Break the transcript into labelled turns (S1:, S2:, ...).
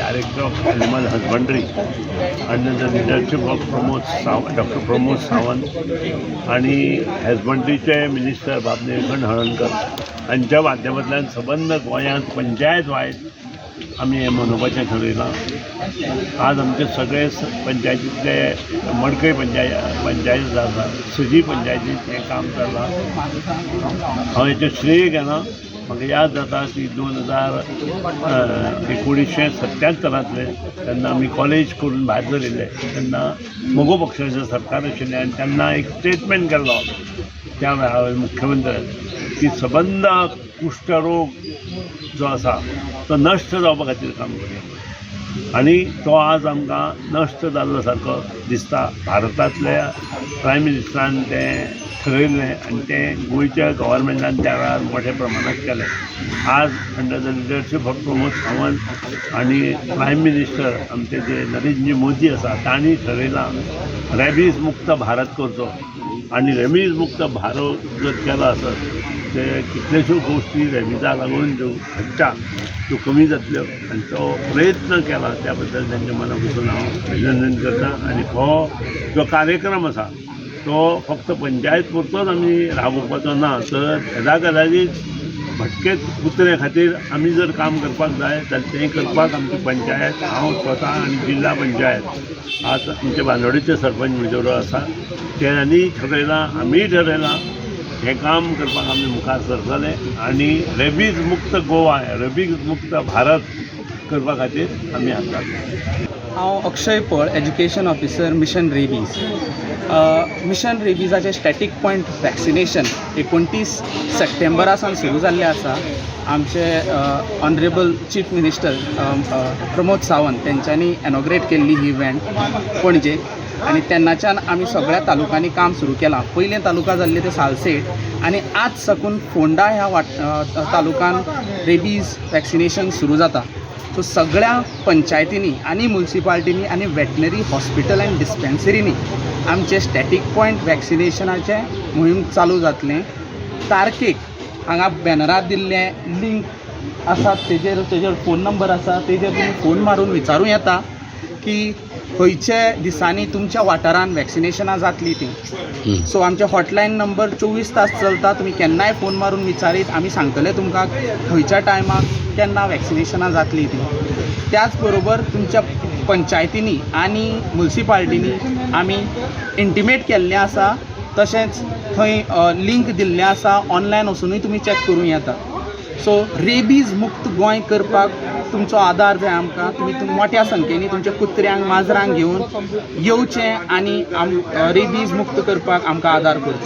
S1: Director of Animal Husbandry under the leadership of Dr. Pramod Sawant आणि हॅजबंड्रीचे minister बाबनेखंड Halankar हांच्या माध्यमांतल्यान सबंद गोंयांत पंचायत वायज आमी हें मनोवपाचें ठरयलां. आज आमचे सगळे पंचायतींतले मडकय पंचायत आसा, सजी पंचायतींत हें काम चल्लां. हांव हेचें श्रेय घेना. म्हाका याद जाता की 1977 तेन्ना आमी कॉलेज करून भायर सरिल्ले. तेन्ना मोगो पक्षाचें सरकार आशिल्लें आनी तेन्ना एक स्टेटमेंट केल्लो त्या वेळार मुख्यमंत्र्यान की सबंद कुश्ठरोग जो आसा तो नश्ट जावपा खातीर काम करया आनी तो आज आमकां नश्ट जाल्लो सारको दिसता. भारतांतल्या प्रायम मिनिस्टरान तें ठरयलें आनी तें गोंयच्या गव्हर्मेंटान त्या वेळार मोठ्या प्रमाणांत केलें. आज under the leadership of Pramod Sawant आनी प्रायम मिनिस्टर आमचे जे नरेंद्र मोदी आसा तांणी ठरयलां रॅबीज मुक्त भारत करचो. आनी रॅबीज मुक्त भारत जर केलो आसत ते कितल्योश्यो गोश्टी रॅबीजा लागून ज्यो घडटा त्यो कमी जातल्यो आनी तो प्रयत्न केला त्या बद्दल तांच्या मना पासून हांव अभिनंदन करता. आनी हो जो कार्यक्रम आसा तो फक्त पंचायत पुरतोच आमी राबोवपाचो ना, तर येदा कदाचीत भटके कुत्रे खातीर आमी जर काम करपाक जाय जाल्यार तें करपाक आमची पंचायत हांव स्वता आनी जिल्हा पंचायत आज आमचे बांदोडेचे सरपंच म्हजे बरोबर आसा तेणी ठरयलां, आमीय ठरयलां हें काम करपाक आमी मुखार सरतले आनी रॅबीज मुक्त गोवा रॅबीज मुक्त भारत करपा खातीर आमी आसात.
S2: हांव Akshay Pal, education officer mission rabies. Mission रेबीजाचें स्टॅटीक पॉयंट वॅक्सिनेशन 29 सप्टेंबरा सावन सुरू जाल्लें आसा. आमचे honourable chief minister Pramod Sawant तेंच्यांनी इनॉग्रेट केल्ली ही इव्हेंट पणजे आनी तेन्नाच्यान आमी सगळ्या तालुकांनी काम सुरू केलां. पयलें तालुका जाल्ले ते सालसेट आनी आज साकून फोंडा ह्या तालुकान रेबीज वॅक्सिनेशन सुरू जाता. सो सगळ्या पंचायतींनी आनी म्युनिसिपालिटींनी आनी वेटनरी हॉस्पिटल एंड डिस्पेन्सरींनी आमचे स्टॅटीक पॉयंट वॅक्सिनेशनाचें मोहीम चालू जातलें. तारखेक हांगा बॅनरार दिल्लें लिंक आसा तेजेर फोन नंबर आसा, तेजेर तुमी फोन मारून विचारूं येता की खंयचे दिसांनी तुमच्या वाठारान वॅक्सिनेशनां जातलीं तीं. सो आमचे हॉटलायन नंबर 24 तास चलता. तुमी केन्नाय फोन मारून विचारीत, आमी सांगतले तुमकां खंयच्या टायमाक केन्ना वॅक्सिनेशनां जातलीं तीं. त्याच बरोबर तुमच्या पंचायतींनी आनी म्युनिसिपालिटींनी आमी इंटिमेट केल्लें आसा, तशेंच थंय लिंक दिल्लें आसा. ऑनलायन वचुनूय तुमी चॅक करूं येता. सो रेबीज मुक्त गोंय करपाक तुमचो आदार जाय आमकां. तुमी मोठ्या संख्येनी तुमच्या कुत्र्यांक माजरांक घेवन येवचें आनी रेबीज मुक्त करपाक आमकां आदार करचो.